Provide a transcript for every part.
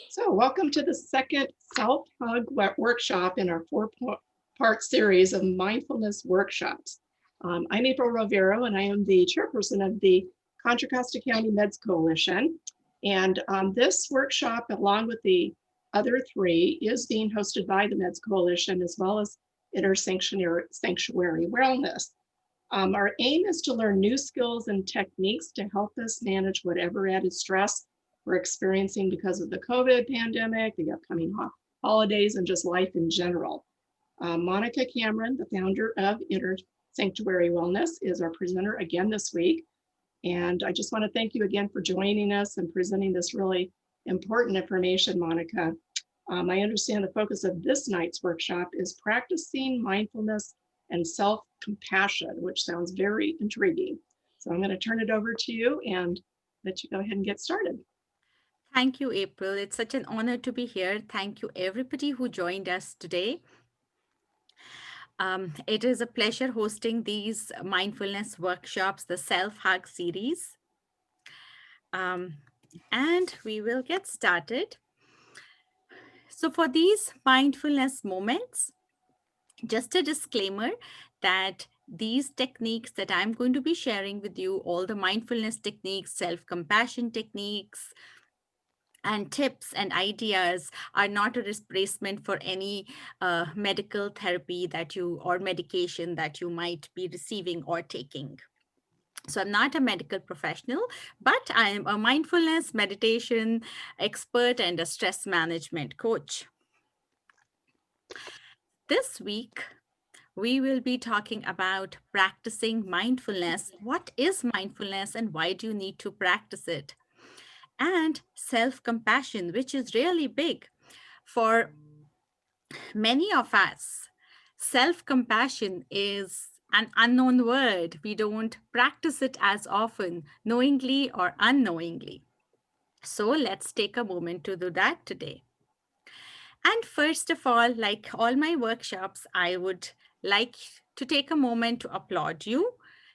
So welcome to the second self-hug workshop in our four-part series of mindfulness workshops. I'm April Rovero, and I am the chairperson of the Contra Costa County Meds Coalition. And this workshop, along with the other three, is being hosted by the Meds Coalition as well as Inner Sanctuary Wellness. Our aim is to learn new skills and techniques to help us manage whatever added stress we're experiencing because of the COVID pandemic, the upcoming holidays, and just life in general. Monica Kamran, the founder of Inner Sanctuary Wellness, is our presenter again this week. And I just want to thank you again for joining us and presenting this really important information, Monica. I understand the focus of this night's workshop is practicing mindfulness and self-compassion, which sounds very intriguing. So I'm going to turn it over to you and let you go ahead and get started. Thank you, April. It's such an honor to be here. Thank you, everybody who joined us today. It is a pleasure hosting these mindfulness workshops, the Self Hug series. And we will get started. So, for these mindfulness moments, just a disclaimer that these techniques that I'm going to be sharing with you, all the mindfulness techniques, self compassion techniques, and tips and ideas are not a replacement for any medical therapy that you or medication that you might be receiving or taking. So, I'm not a medical professional, but I am a mindfulness meditation expert and a stress management coach. This week, we will be talking about practicing mindfulness. What is mindfulness and why do you need to practice it? And self compassion, which is really big. For many of us, self compassion is an unknown word. We don't practice it as often, knowingly or unknowingly. So let's take a moment to do that today. And first of all, like all my workshops, I would like to take a moment to applaud you.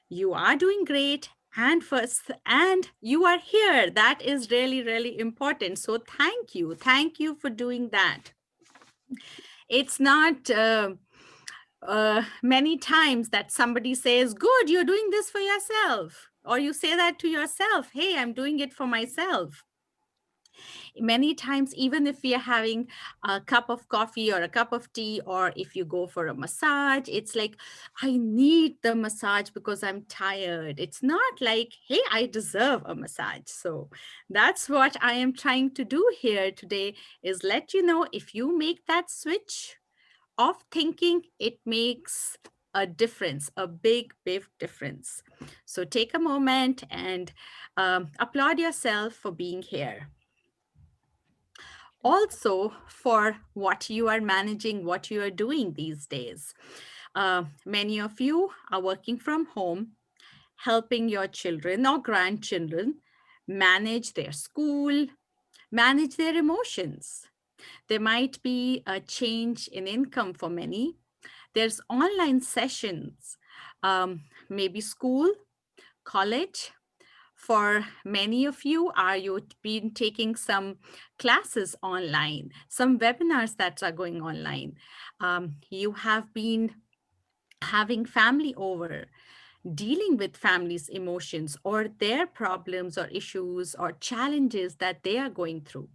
You are doing great. And you are here. That is really, really important. So thank you. Thank you for doing that. It's not many times that somebody says, good, you're doing this for yourself. Or you say that to yourself, hey, I'm doing it for myself. Many times, even if we are having a cup of coffee or a cup of tea, or if you go for a massage, it's like, I need the massage because I'm tired. It's not like, hey, I deserve a massage. So that's what I am trying to do here today, is let you know, if you make that switch of thinking, it makes a difference, a big, big difference. So take a moment and applaud yourself for being here. Also, for what you are managing, what you are doing these days. Many of you are working from home, helping your children or grandchildren manage their school, manage their emotions. There might be a change in income for many. There's online sessions, maybe school, college. For many of you, are you been taking some classes online, some webinars that are going online? You have been having family over, dealing with families' emotions or their problems or issues or challenges that they are going through.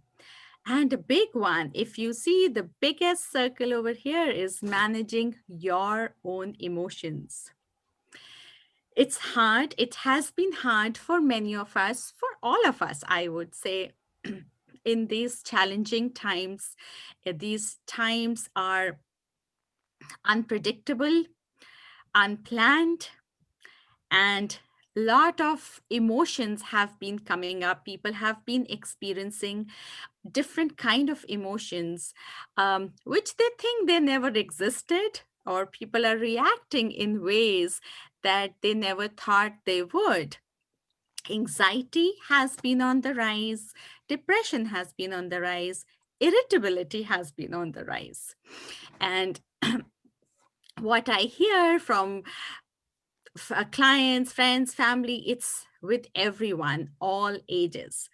And a big one, if you see the biggest circle over here, is managing your own emotions. It's hard. It has been hard for many of us, for all of us, I would say, in these challenging times. These times are unpredictable, unplanned, and lot of emotions have been coming up. People have been experiencing different kind of emotions, which they think they never existed, or people are reacting in ways that they never thought they would. Anxiety has been on the rise, depression has been on the rise, irritability has been on the rise. And what I hear from clients, friends, family, it's with everyone, all ages.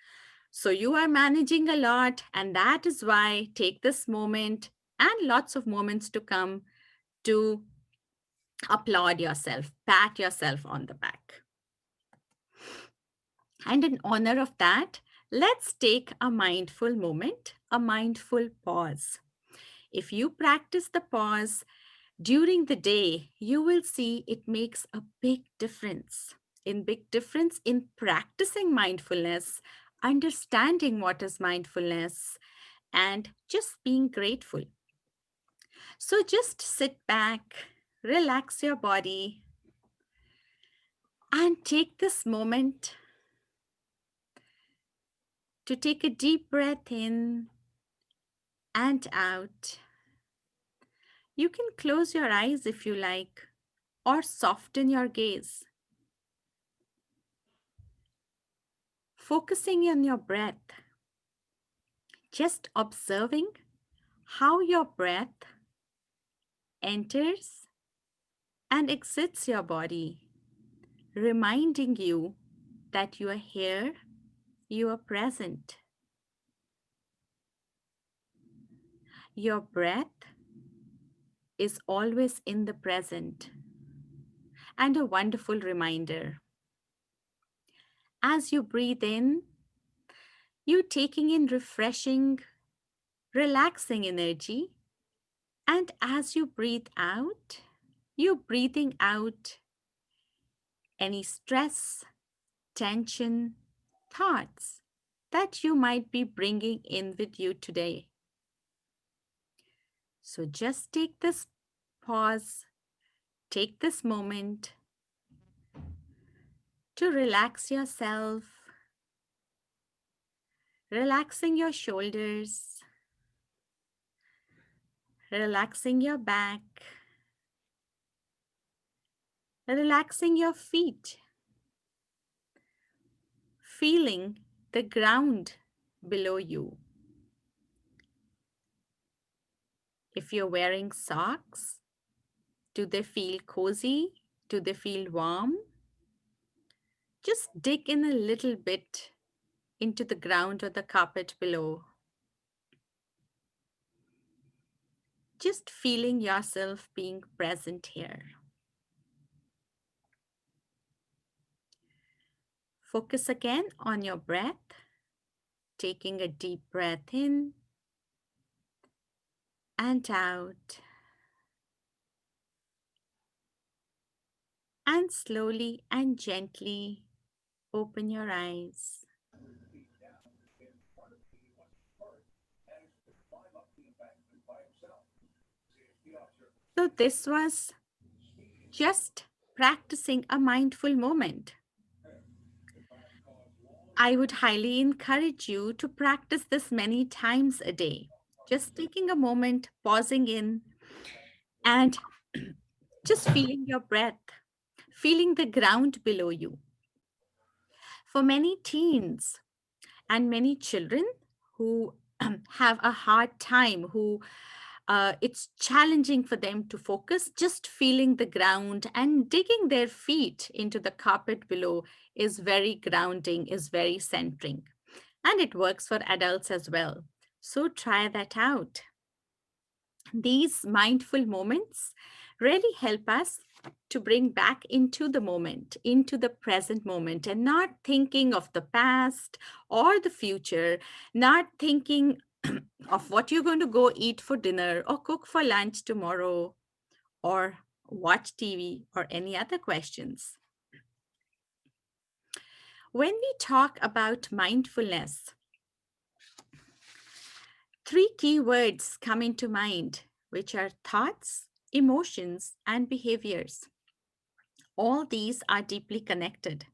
So you are managing a lot, and that is why take this moment and lots of moments to come to applaud yourself, pat yourself on the back. And in honor of that, let's take a mindful moment, a mindful pause. If you practice the pause during the day, you will see it makes a big difference. Big difference in practicing mindfulness, understanding what is mindfulness, and just being grateful. So just sit back, relax your body, and take this moment to take a deep breath in and out. You can close your eyes if you like, or soften your gaze, focusing on your breath, just observing how your breath enters and exits your body, reminding you that you are here, you are present. Your breath is always in the present, and a wonderful reminder. As you breathe in, you taking in refreshing, relaxing energy, and as you breathe out, you breathing out any stress, tension, thoughts that you might be bringing in with you today. So just take this pause, take this moment to relax yourself, relaxing your shoulders, relaxing your back, relaxing your feet, feeling the ground below you. If you're wearing socks, do they feel cozy? Do they feel warm? Just dig in a little bit into the ground or the carpet below. Just feeling yourself being present here. Focus again on your breath, taking a deep breath in and out. And slowly and gently open your eyes. So, this was just practicing a mindful moment. I would highly encourage you to practice this many times a day. Just taking a moment, pausing in, and just feeling your breath, feeling the ground below you. For many teens and many children who have a hard time, who it's challenging for them to focus, just feeling the ground and digging their feet into the carpet below is very grounding, is very centering. And it works for adults as well. So try that out. These mindful moments really help us to bring back into the moment, into the present moment, and not thinking of the past or the future, not thinking of what you're going to go eat for dinner or cook for lunch tomorrow or watch TV or any other questions. When we talk about mindfulness, three key words come into mind, which are thoughts, emotions, and behaviors. All these are deeply connected.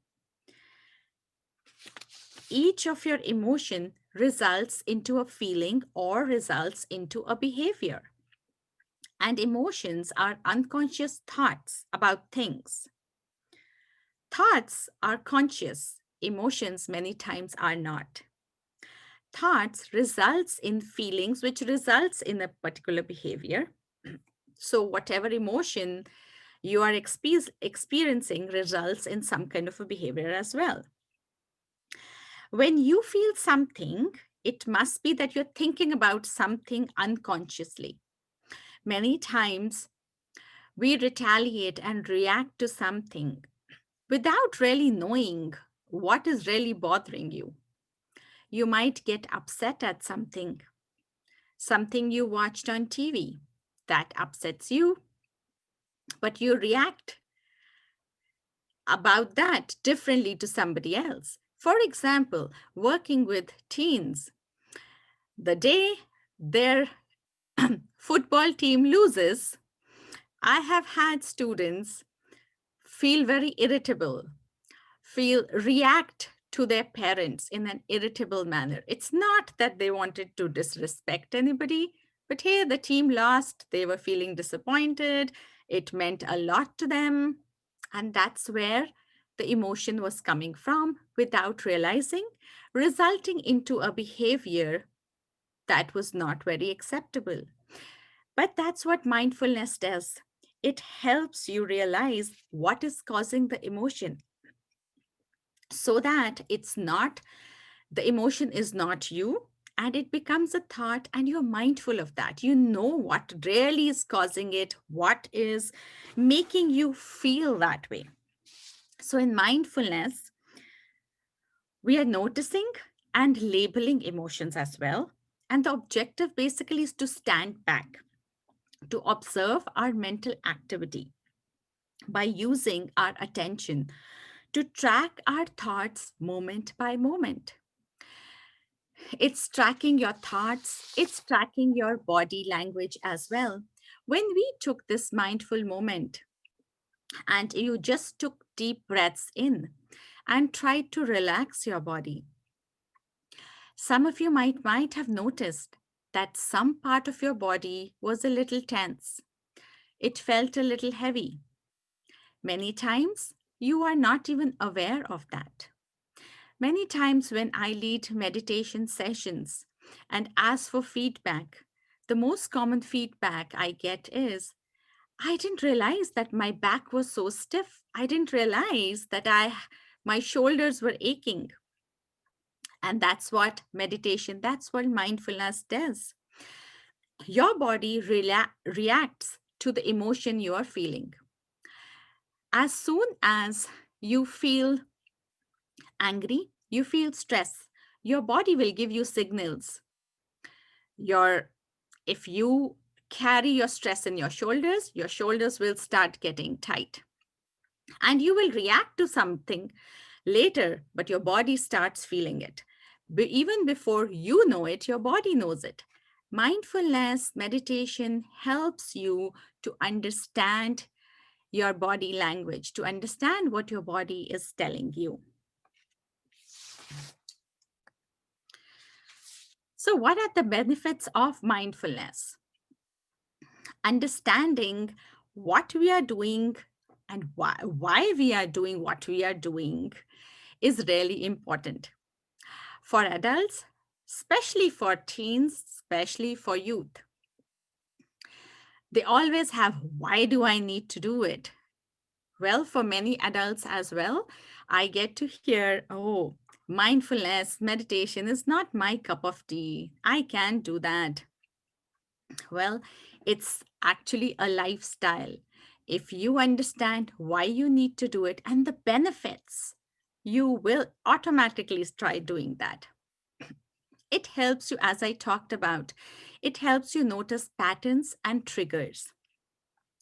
Each of your emotion results into a feeling or results into a behavior. And emotions are unconscious thoughts about things. Thoughts are conscious, emotions many times are not. Thoughts results in feelings which results in a particular behavior. So whatever emotion you are experiencing results in some kind of a behavior as well. When you feel something, it must be that you're thinking about something unconsciously. Many times we retaliate and react to something without really knowing what is really bothering you. You might get upset at something you watched on TV that upsets you, but you react about that differently to somebody else. For example, working with teens, the day their football team loses, I have had students feel very irritable, feel react to their parents in an irritable manner. It's not that they wanted to disrespect anybody, but hey, the team lost, they were feeling disappointed, it meant a lot to them, and that's where the emotion was coming from without realizing, resulting into a behavior that was not very acceptable. But that's what mindfulness does. It helps you realize what is causing the emotion so that it's not, the emotion is not you, and it becomes a thought, and you're mindful of that. You know what really is causing it, what is making you feel that way. So, in mindfulness, we are noticing and labeling emotions as well. And the objective basically is to stand back, to observe our mental activity by using our attention to track our thoughts moment by moment. It's tracking your thoughts, it's tracking your body language as well. When we took this mindful moment and you just took deep breaths in and tried to relax your body, some of you might have noticed that some part of your body was a little tense. It felt a little heavy. Many times you are not even aware of that. Many times, when I lead meditation sessions and ask for feedback, the most common feedback I get is, I didn't realize that my back was so stiff. I didn't realize that my shoulders were aching. And that's what meditation, that's what mindfulness does. Your body reacts to the emotion you are feeling. As soon as you feel angry, you feel stress, your body will give you signals. Your If you carry your stress in your shoulders will start getting tight. And you will react to something later, but your body starts feeling it. Even before you know it, your body knows it. Mindfulness meditation helps you to understand your body language, to understand what your body is telling you. So, what are the benefits of mindfulness? Understanding what we are doing and why we are doing what we are doing is really important for adults, especially for teens, especially for youth. They always have, why do I need to do it? Well, for many adults as well, I get to hear, oh, mindfulness meditation is not my cup of tea. I can't do that. Well, it's actually a lifestyle. If you understand why you need to do it and the benefits, you will automatically try doing that. It helps you, as I talked about, it helps you notice patterns and triggers.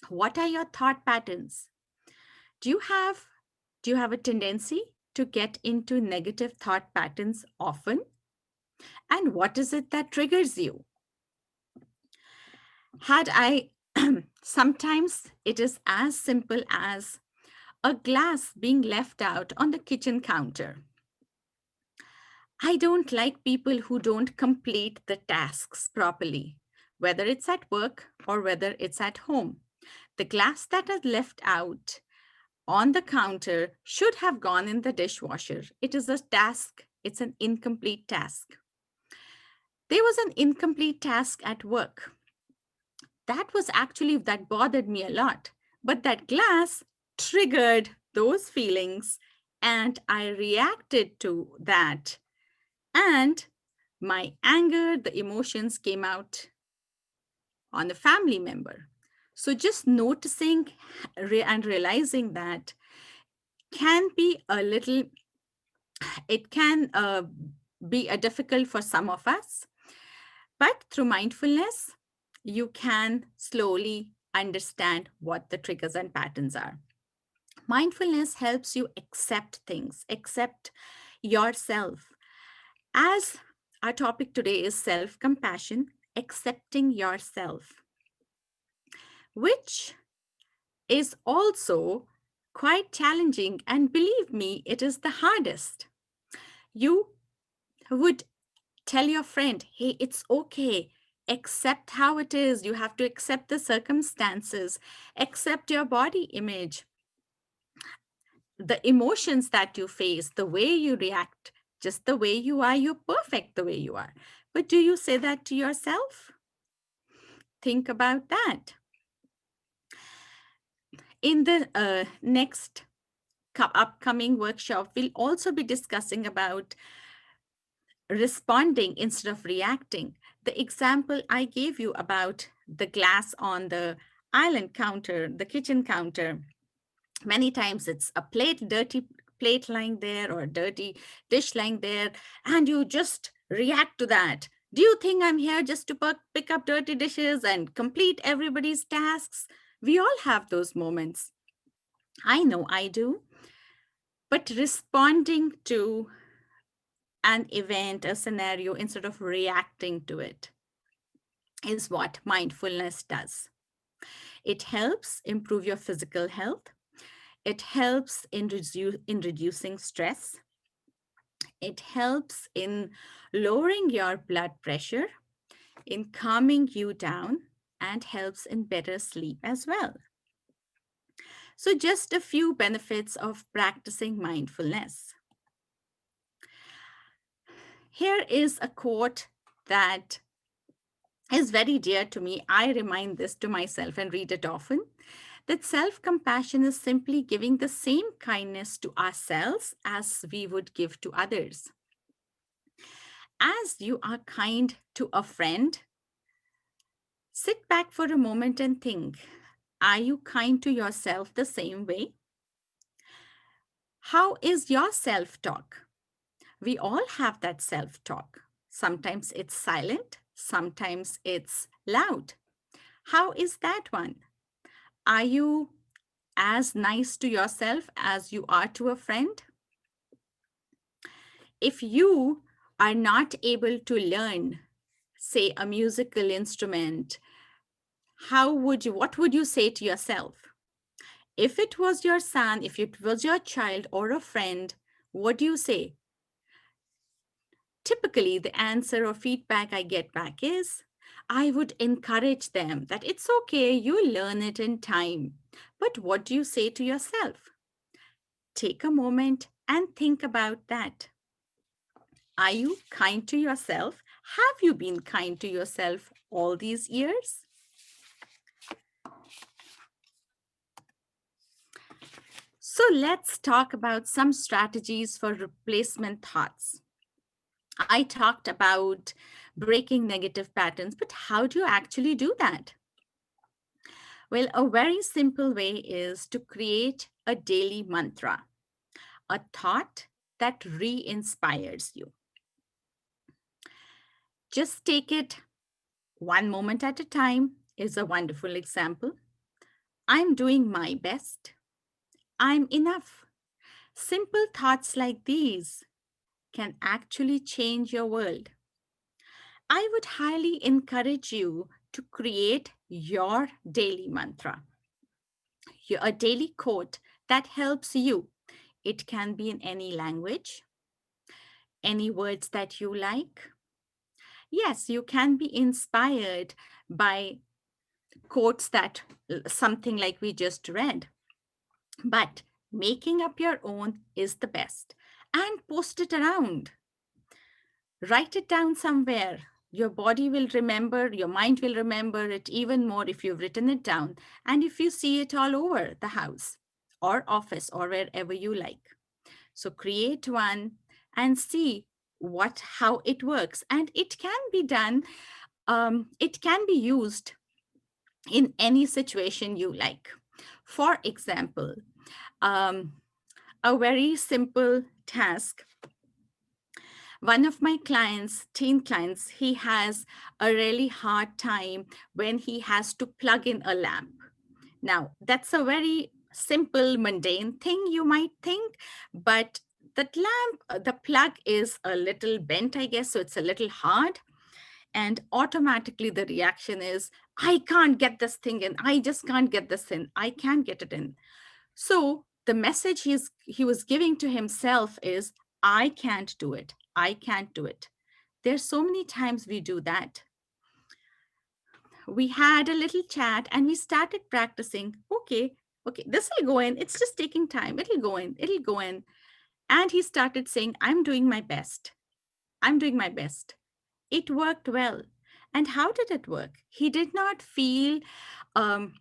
What are your thought patterns? Do you have a tendency to get into negative thought patterns often? And what is it that triggers you? Had I Sometimes it is as simple as a glass being left out on the kitchen counter. I don't like people who don't complete the tasks properly, whether it's at work or whether it's at home. The glass that is left out on the counter should have gone in the dishwasher. It is a task, it's an incomplete task. There was an incomplete task at work. That bothered me a lot. But that glass triggered those feelings, and I reacted to that And my anger, the emotions came out on a family member. So just noticing and realizing that can be a little, it can be a difficult for some of us, but through mindfulness, you can slowly understand what the triggers and patterns are. Mindfulness helps you accept things, accept yourself. As our topic today is self compassion, accepting yourself, which is also quite challenging. And believe me, it is the hardest. You would tell your friend, hey, it's okay. Accept how it is. You have to accept the circumstances, accept your body image, the emotions that you face, the way you react, just the way you are. You're perfect the way you are. But do you say that to yourself? Think about that. In the next upcoming workshop, we'll also be discussing about responding instead of reacting. The example I gave you about the glass on the island counter, the kitchen counter, many times it's a plate, dirty plate lying there or a dirty dish lying there, and you just react to that. Do you think I'm here just to pick up dirty dishes and complete everybody's tasks? We all have those moments. I know I do. But responding to an event, a scenario, instead of reacting to it is what mindfulness does. It helps improve your physical health. It helps in, in reducing stress. It helps in lowering your blood pressure, in calming you down, and helps in better sleep as well. So, just a few benefits of practicing mindfulness. Here is a quote that is very dear to me. I remind this to myself and read it often, that self-compassion is simply giving the same kindness to ourselves as we would give to others. As you are kind to a friend, sit back for a moment and think, are you kind to yourself the same way? How is your self-talk? We all have that self-talk. Sometimes it's silent, sometimes it's loud. How is that one? Are you as nice to yourself as you are to a friend? If you are not able to learn, say, a musical instrument, what would you say to yourself? If it was your son, if it was your child or a friend, what do you say? Typically, the answer or feedback I get back is, I would encourage them that it's okay, you learn it in time. But what do you say to yourself? Take a moment and think about that. Are you kind to yourself? Have you been kind to yourself all these years? So let's talk about some strategies for replacement thoughts. I talked about breaking negative patterns, but how do you actually do that? Well, a very simple way is to create a daily mantra, a thought that re-inspires you. Just take it one moment at a time is a wonderful example. I'm doing my best. I'm enough. Simple thoughts like these can actually change your world. I would highly encourage you to create your daily mantra, a daily quote that helps you. It can be in any language, any words that you like. Yes, you can be inspired by quotes that something like we just read, but making up your own is the best. And post it around. Write it down somewhere. Your body will remember, your mind will remember it even more if you've written it down and if you see it all over the house or office or wherever you like. So create one and see how it works, and it can be done. It can be used in any situation you like. For example, um, a very simple task. One of my clients, teen clients, he has a really hard time when he has to plug in a lamp. Now, that's a very simple, mundane thing, you might think, but that lamp, the plug is a little bent, I guess, so it's a little hard. And automatically the reaction is, I can't get this thing in. I just can't get this in. I can't get it in. So the message he was giving to himself is, I can't do it. I can't do it. There's so many times we do that. We had a little chat and we started practicing. Okay, this will go in. It's just taking time. It'll go in. It'll go in. And he started saying, I'm doing my best. I'm doing my best. It worked well. And how did it work? He did not feel, um,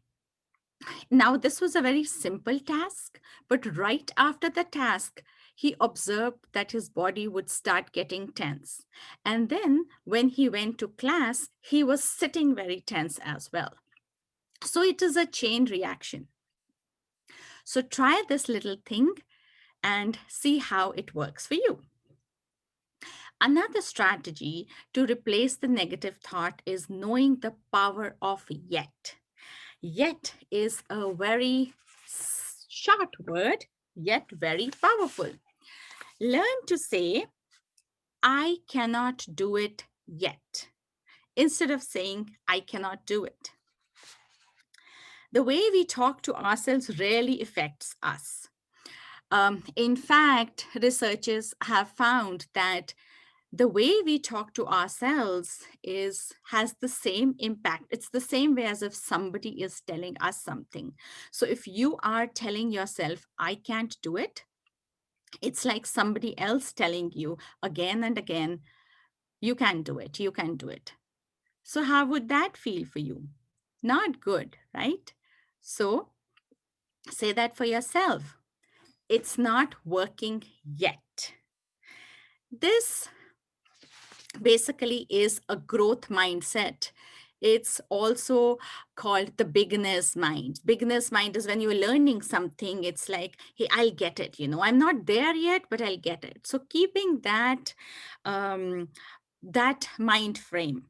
now this was a very simple task, but right after the task, he observed that his body would start getting tense. And then when he went to class, he was sitting very tense as well. So it is a chain reaction. So try this little thing and see how it works for you. Another strategy to replace the negative thought is knowing the power of yet. Yet is a very short word, yet very powerful. Learn to say, I cannot do it yet, instead of saying, I cannot do it. The way we talk to ourselves really affects us. In fact, researchers have found that the way we talk to ourselves has the same impact. It's the same way as if somebody is telling us something. So if you are telling yourself, I can't do it, it's like somebody else telling you again and again, you can do it, you can do it. So how would that feel for you? Not good, right? So say that for yourself. It's not working yet. This basically is a growth mindset. It's also called the beginner's mind. Beginner's mind is when you're learning something, it's like, hey, I'll get it. I'm not there yet, but I'll get it. So keeping that mind frame.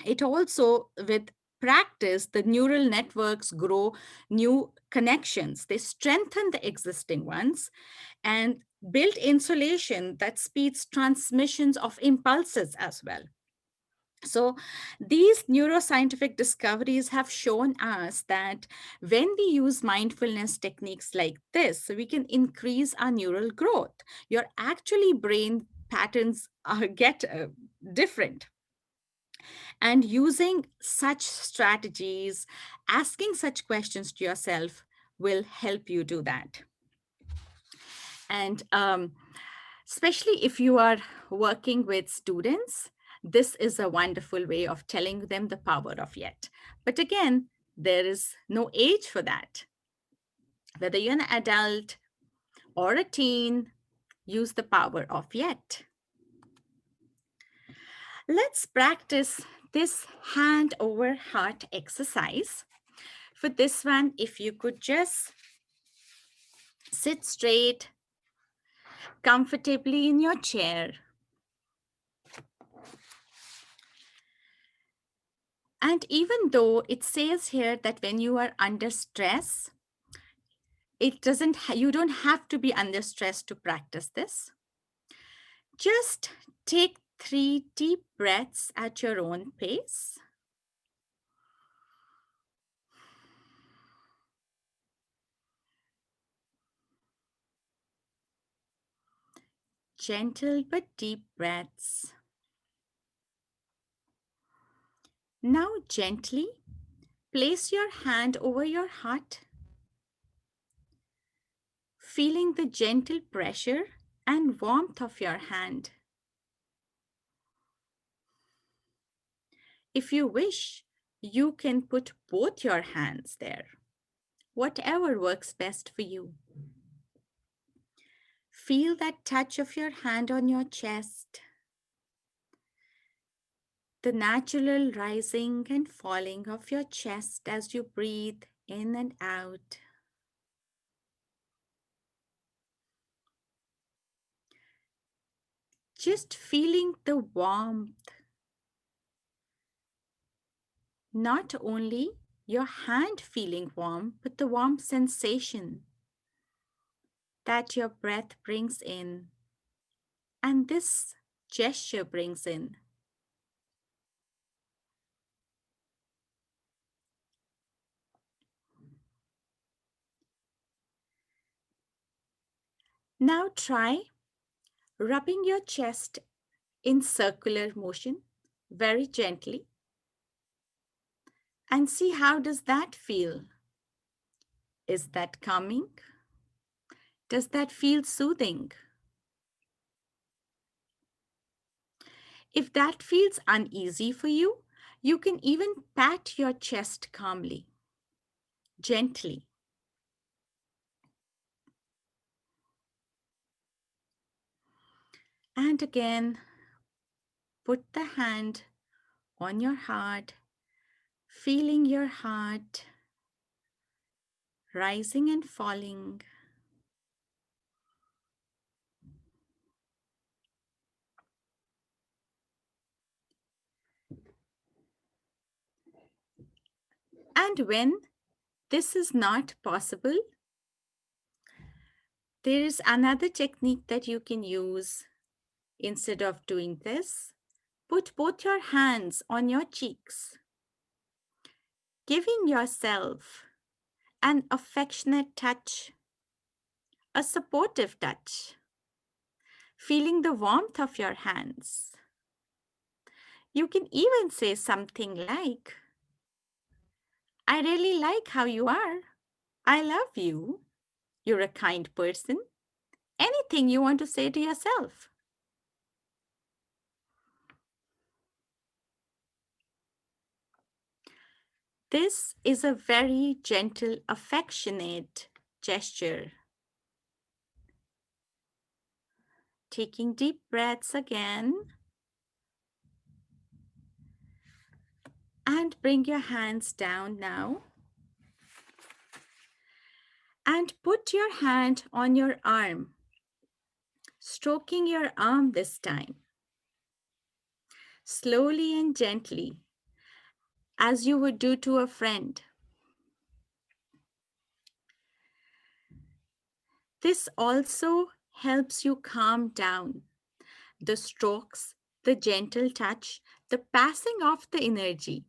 It also, with practice, the neural networks grow new connections. They strengthen the existing ones and build insulation that speeds transmissions of impulses as well. So these neuroscientific discoveries have shown us that when we use mindfulness techniques like this, we can increase our neural growth. Your actually brain patterns get different. And using such strategies, asking such questions to yourself will help you do that. And especially if you are working with students, this is a wonderful way of telling them the power of yet. But again, there is no age for that. Whether you're an adult or a teen, use the power of yet. Let's practice this hand over heart exercise. For this one, if you could just sit straight, comfortably in your chair. And even though it says here that when you are under stress, you don't have to be under stress to practice this. Just take 3 deep breaths at your own pace. Gentle but deep breaths. Now gently place your hand over your heart, feeling the gentle pressure and warmth of your hand. If you wish, you can put both your hands there, whatever works best for you. Feel that touch of your hand on your chest, the natural rising and falling of your chest as you breathe in and out. Just feeling the warmth, not only your hand feeling warm, but the warm sensation that your breath brings in and this gesture brings in. Now try rubbing your chest in circular motion very gently and see how does that feel. Is that calming? Does that feel soothing? If that feels uneasy for you, you can even pat your chest calmly, gently. And again, put the hand on your heart, feeling your heart rising and falling. And when this is not possible, there is another technique that you can use instead of doing this. Put both your hands on your cheeks, giving yourself an affectionate touch, a supportive touch, feeling the warmth of your hands. You can even say something like, I really like how you are. I love you. You're a kind person. Anything you want to say to yourself. This is a very gentle, affectionate gesture. Taking deep breaths again. And bring your hands down now. And put your hand on your arm, stroking your arm this time. Slowly and gently, as you would do to a friend. This also helps you calm down. The strokes, the gentle touch, the passing of the energy.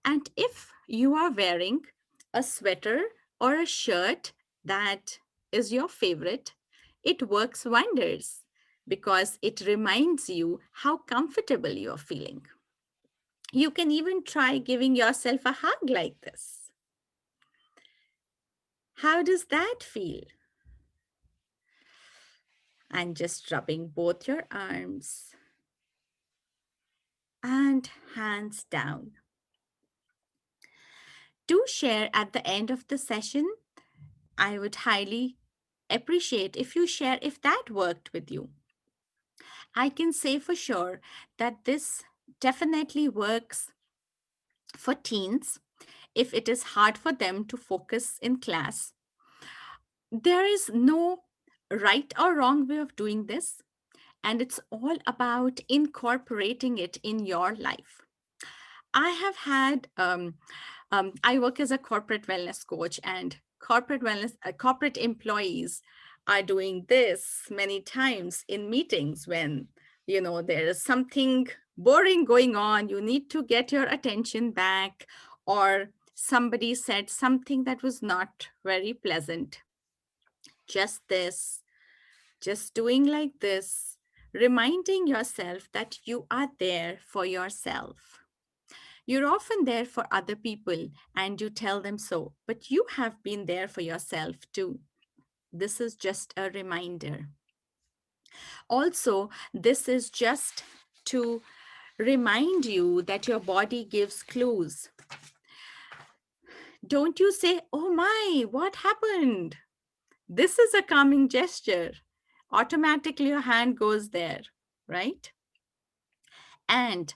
And if you are wearing a sweater or a shirt that is your favorite, it works wonders because it reminds you how comfortable you're feeling. You can even try giving yourself a hug like this. How does that feel? And just rubbing both your arms and hands down. Do share at the end of the session. I would highly appreciate if you share if that worked with you. I can say for sure that this definitely works for teens if it is hard for them to focus in class. There is no right or wrong way of doing this, and it's all about incorporating it in your life. I have had, I work as a corporate wellness coach, and corporate employees are doing this many times in meetings when, there is something boring going on, you need to get your attention back, or somebody said something that was not very pleasant. Just this, just doing like this, reminding yourself that you are there for yourself. You're often there for other people and you tell them so, but you have been there for yourself too. This is just a reminder. Also, this is just to remind you that your body gives clues. Don't you say, oh my, what happened? This is a calming gesture. automatically your hand goes there, right? And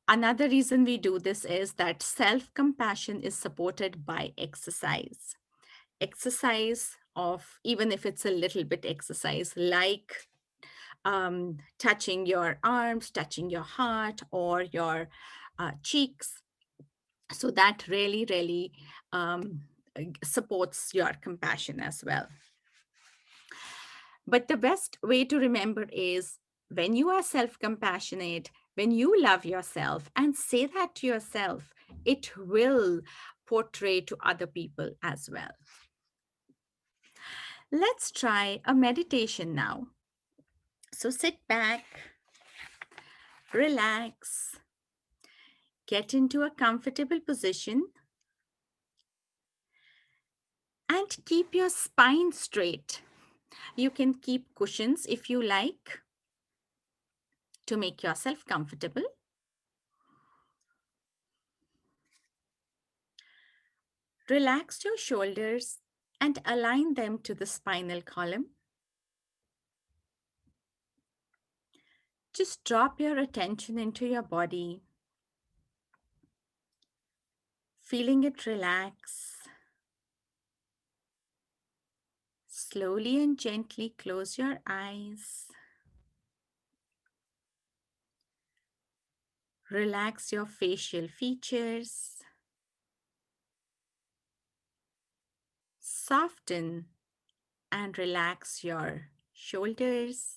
another reason we do this is that self compassion is supported by exercise. Exercise of, even if it's a little bit exercise, like touching your arms, touching your heart or your cheeks. So that really, really supports your compassion as well. But the best way to remember is when you are self compassionate, when you love yourself and say that to yourself, it will portray to other people as well. Let's try a meditation now. So sit back, relax, get into a comfortable position, and keep your spine straight. You can keep cushions if you like to make yourself comfortable. Relax your shoulders and align them to the spinal column. Just drop your attention into your body, feeling it relax. Slowly and gently close your eyes. Relax your facial features. Soften and relax your shoulders,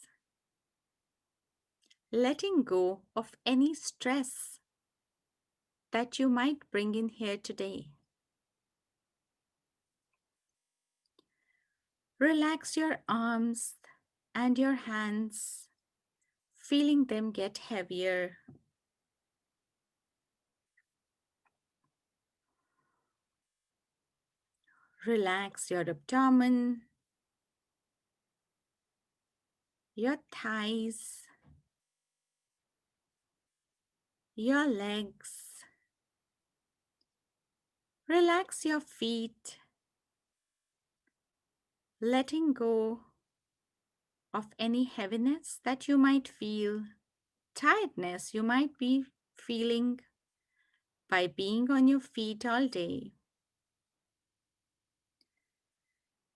letting go of any stress that you might bring in here today. Relax your arms and your hands, feeling them get heavier. Relax your abdomen, your thighs, your legs. Relax your feet, letting go of any heaviness that you might feel, tiredness you might be feeling by being on your feet all day.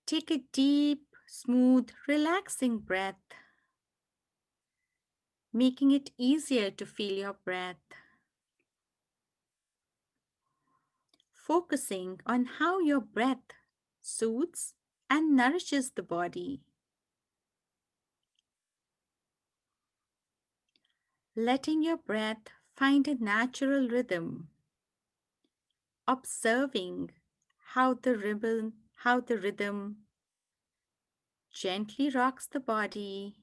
Take a deep, smooth, relaxing breath, making it easier to feel your breath. Focusing on how your breath soothes and nourishes the body. Letting your breath find a natural rhythm. Observing how the rhythm gently rocks the body.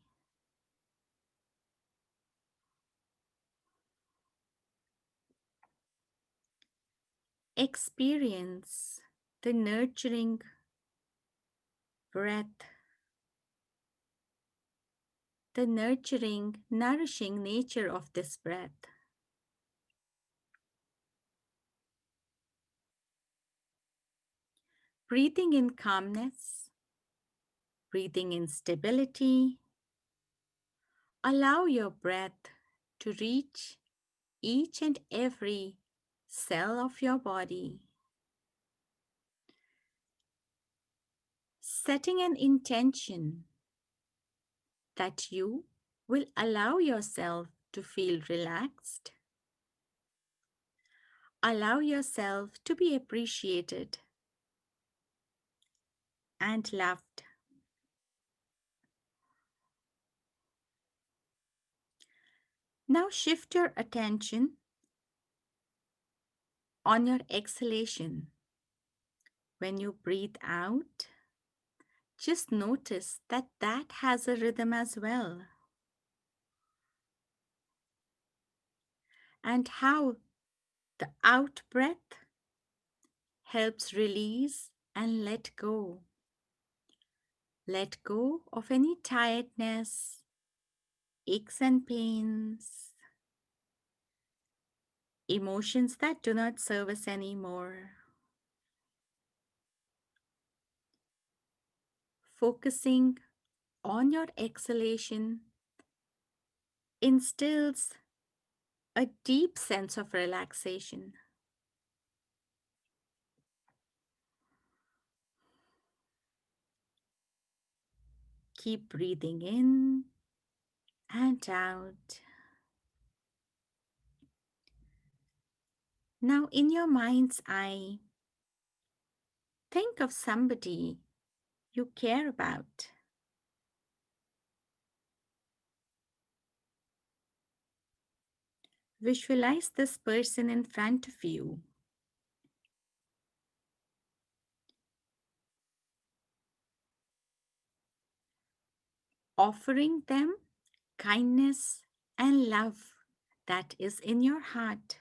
Experience the nurturing breath, the nurturing, nourishing nature of this breath. Breathing in calmness, breathing in stability. Allow your breath to reach each and every cell of your body. Setting an intention that you will allow yourself to feel relaxed. Allow yourself to be appreciated and loved. Now shift your attention on your exhalation. When you breathe out, just notice that that has a rhythm as well. And how the out breath helps release and let go. Let go of any tiredness, aches and pains, emotions that do not serve us anymore. Focusing on your exhalation instills a deep sense of relaxation. Keep breathing in and out. Now, in your mind's eye, think of somebody you care about. Visualize this person in front of you. Offering them kindness and love that is in your heart,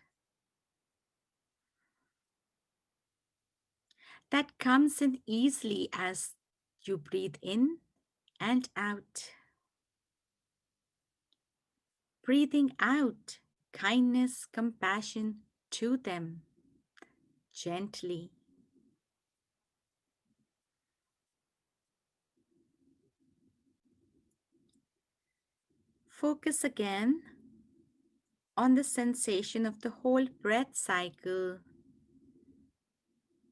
that comes in easily as you breathe in and out. Breathing out kindness, compassion to them gently. Focus again on the sensation of the whole breath cycle,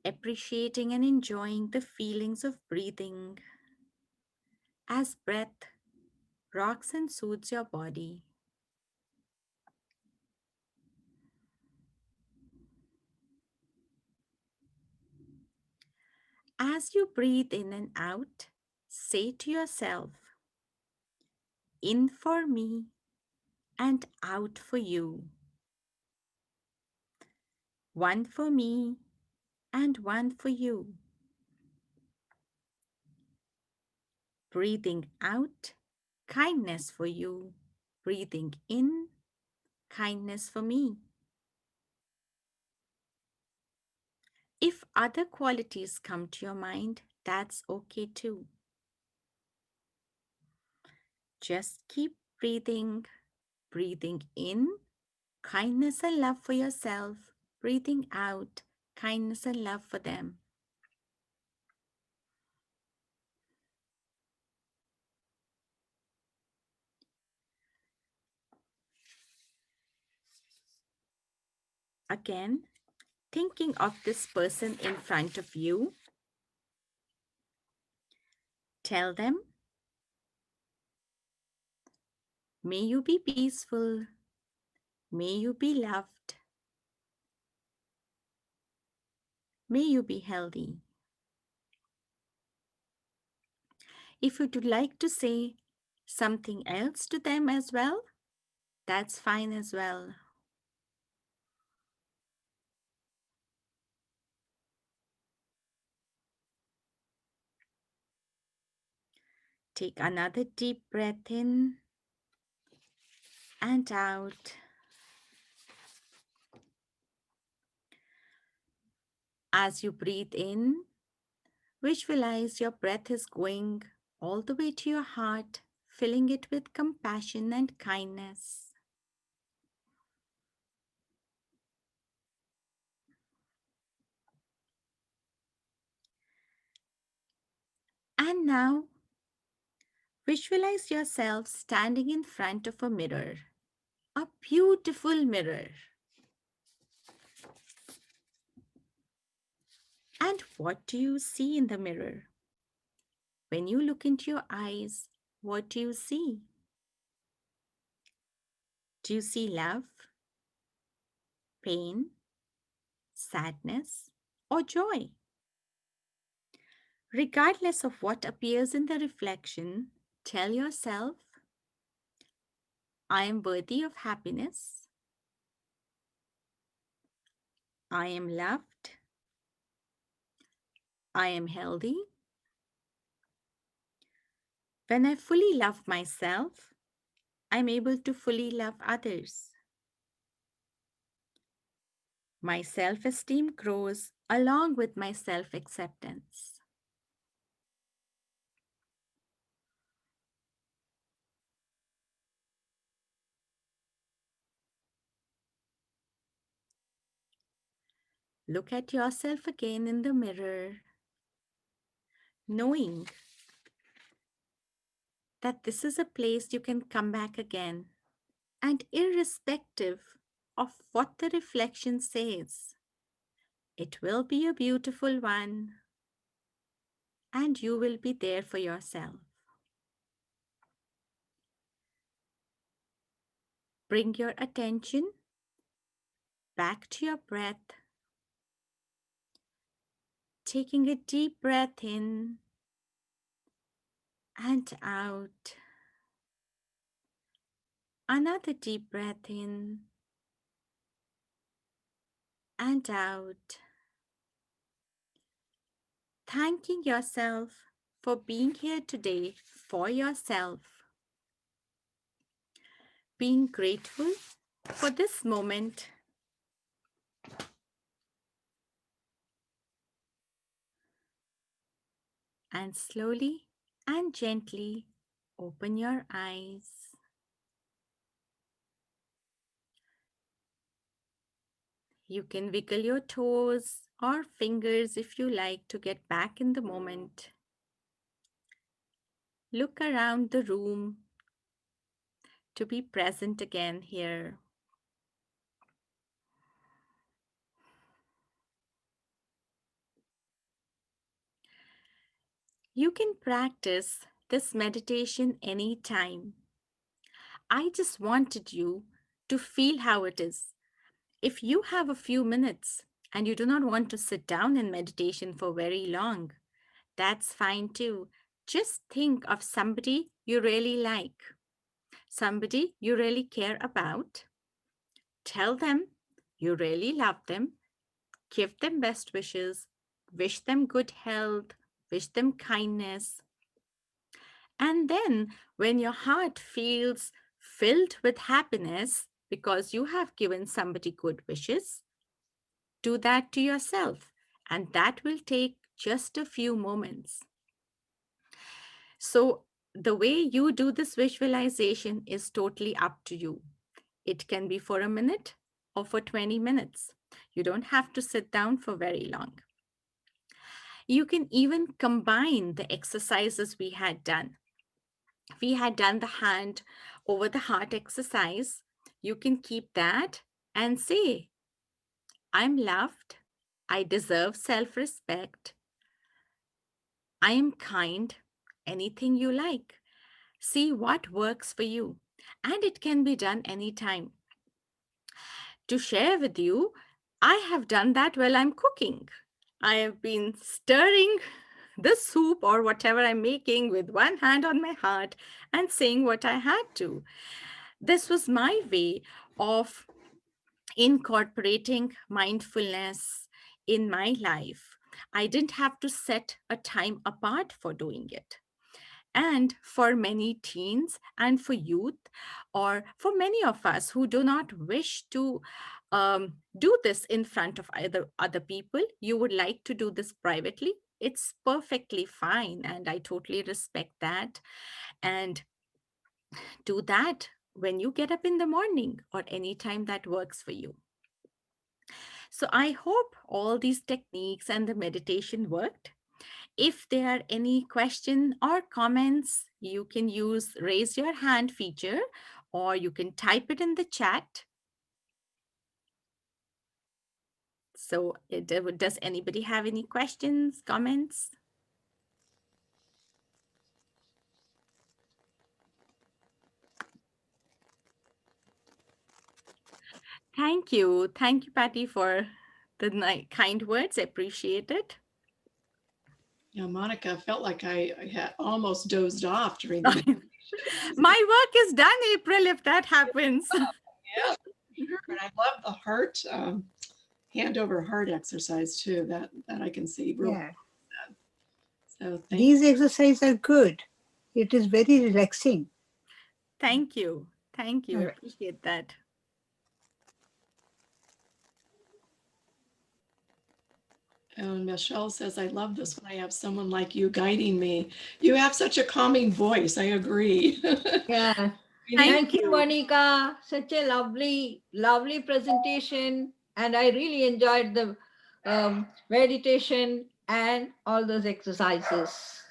appreciating and enjoying the feelings of breathing as breath rocks and soothes your body. As you breathe in and out, say to yourself, in for me and out for you. One for me and one for you. Breathing out, kindness for you. Breathing in, kindness for me. If other qualities come to your mind, that's okay too. Just keep breathing, breathing in, kindness and love for yourself, breathing out, kindness and love for them. Again, thinking of this person in front of you, tell them, may you be peaceful, may you be loved, may you be healthy. If you would like to say something else to them as well, that's fine as well. Take another deep breath in and out. As you breathe in, visualize your breath is going all the way to your heart, filling it with compassion and kindness. And now, visualize yourself standing in front of a mirror, a beautiful mirror. And what do you see in the mirror? When you look into your eyes, what do you see? Do you see love, pain, sadness, or joy? Regardless of what appears in the reflection, tell yourself, I am worthy of happiness. I am loved. I am healthy. When I fully love myself, I'm able to fully love others. My self esteem grows along with my self acceptance. Look at yourself again in the mirror, knowing that this is a place you can come back again. And irrespective of what the reflection says, it will be a beautiful one, and you will be there for yourself. Bring your attention back to your breath, taking a deep breath in and out. Another deep breath in and out. Thanking yourself for being here today for yourself. Being grateful for this moment. And slowly and gently open your eyes. You can wiggle your toes or fingers if you like to get back in the moment. Look around the room to be present again here. You can practice this meditation anytime. I just wanted you to feel how it is. If you have a few minutes and you do not want to sit down in meditation for very long, that's fine too. Just think of somebody you really like, somebody you really care about. Tell them you really love them, give them best wishes, wish them good health, wish them kindness. And then, when your heart feels filled with happiness because you have given somebody good wishes, do that to yourself, and that will take just a few moments. So, the way you do this visualization is totally up to you. It can be for a minute or for 20 minutes. You don't have to sit down for very long. You can even combine the exercises we had done. We had done the hand over the heart exercise. You can keep that and say, I'm loved. I deserve self respect. I am kind. Anything you like. See what works for you. And it can be done anytime. To share with you, I have done that while I'm cooking. I have been stirring the soup or whatever I'm making with one hand on my heart and saying what I had to. This was my way of incorporating mindfulness in my life. I didn't have to set a time apart for doing it. And for many teens and for youth, or for many of us who do not wish to do this in front of other people, you would like to do this privately, it's perfectly fine. And I totally respect that. And do that when you get up in the morning or any time that works for you. So I hope all these techniques and the meditation worked. If there are any questions or comments, you can use raise your hand feature or you can type it in the chat. So does anybody have any questions, comments? Thank you. Thank you, Patty, for the kind words. I appreciate it. Yeah, Monica, felt like I had almost dozed off during the My work is done, April, if that happens. yeah, sure. And I love the heart hand over heart exercise too. That I can see real. Yeah. So These exercises are good. It is very relaxing. Thank you. Thank you. I Right. appreciate that. And Michelle says, I love this when I have someone like you guiding me. You have such a calming voice. I agree. Yeah. Thank you, Monica. Such a lovely, lovely presentation. And I really enjoyed the meditation and all those exercises.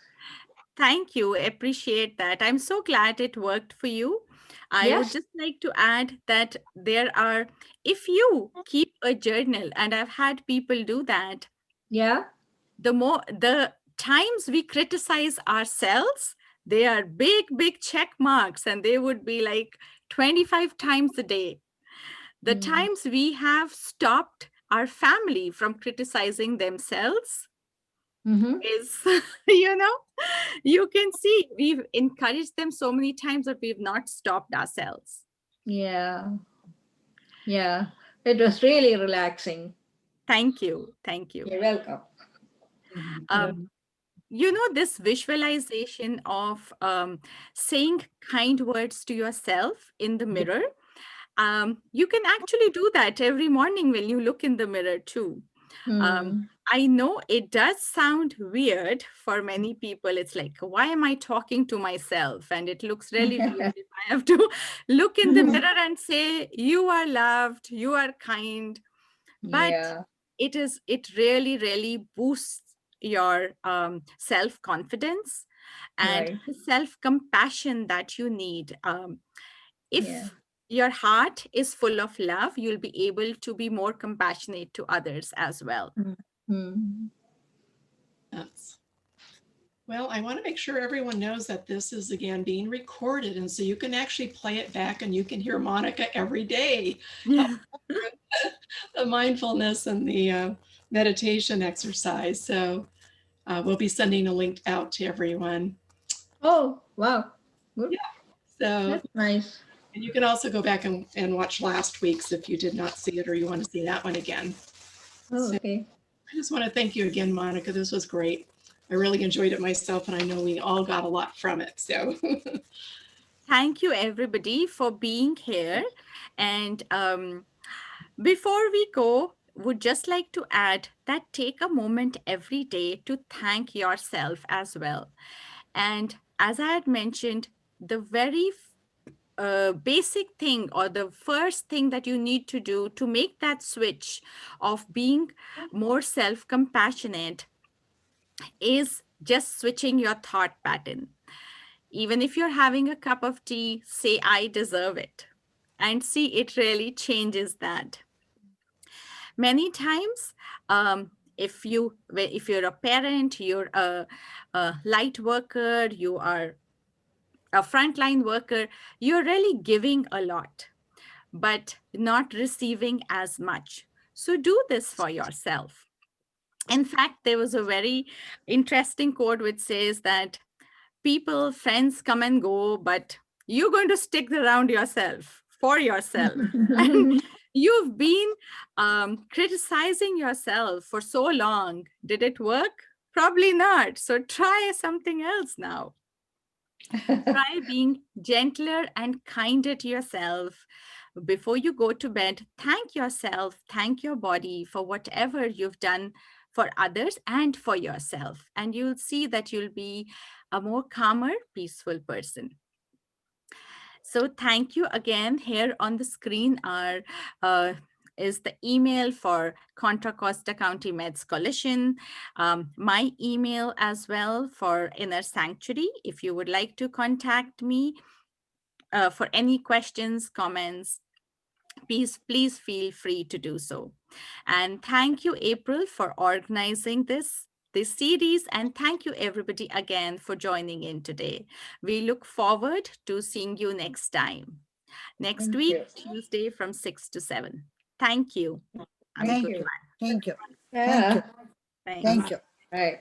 Thank you. Appreciate that. I'm so glad it worked for you. I would Yes. just like to add that if you keep a journal, and I've had people do that, Yeah. the times we criticize ourselves, they are big check marks, and they would be like 25 times a day. The times we have stopped our family from criticizing themselves Mm-hmm. is, you know, you can see we've encouraged them so many times that we've not stopped ourselves. Yeah. Yeah. It was really relaxing. Thank you. Thank you. You're welcome. Um, this visualization of saying kind words to yourself in the mirror, you can actually do that every morning when you look in the mirror too. I know it does sound weird for many people. It's like, why am I talking to myself? And it looks really weird if I have to look in the mirror and say, you are loved, you are kind. But Yeah. it really boosts your self-confidence and Right. the self-compassion that you need. Yeah. If your heart is full of love, you'll be able to be more compassionate to others as well. Mm. Yes. Well, I want to make sure everyone knows that this is again being recorded. And so you can actually play it back and you can hear Monica every day. Yeah. The mindfulness and the meditation exercise. So we'll be sending a link out to everyone. Oh, wow. Good. Yeah. So, That's nice. and you can also go back and watch last week's if you did not see it or you want to see that one again. Oh, So okay. I just want to thank you again, Monica. This was great. I really enjoyed it myself, and I know we all got a lot from it. So Thank you, everybody, for being here. And before we go, would just like to add that take a moment every day to thank yourself as well. And as I had mentioned, the very basic thing or the first thing that you need to do to make that switch of being more self compassionate is just switching your thought pattern. Even if you're having a cup of tea, say, I deserve it. And see, it really changes that. Many times, if you're a parent, you're a light worker, you are a frontline worker, you're really giving a lot, but not receiving as much. So do this for yourself. In fact, there was a very interesting quote which says that people, friends come and go, but you're going to stick around yourself for yourself. And you've been criticizing yourself for so long. Did it work? Probably not. So try something else now. Try being gentler and kinder to yourself. Before you go to bed, thank yourself, thank your body for whatever you've done for others and for yourself. And you'll see that you'll be a more calmer, peaceful person. So thank you again. Here on the screen is the email for Contra Costa County Meds Coalition, my email as well for Inner Sanctuary. If you would like to contact me for any questions, comments, please feel free to do so. And thank you, April, for organizing this series. And thank you, everybody, again for joining in today. We look forward to seeing you next time. Next Thank week, you. Tuesday from 6 to 7. Thank you. Have a Thank good you. one. Thank you. Thank Yeah. you. Thanks. Thank you. Right.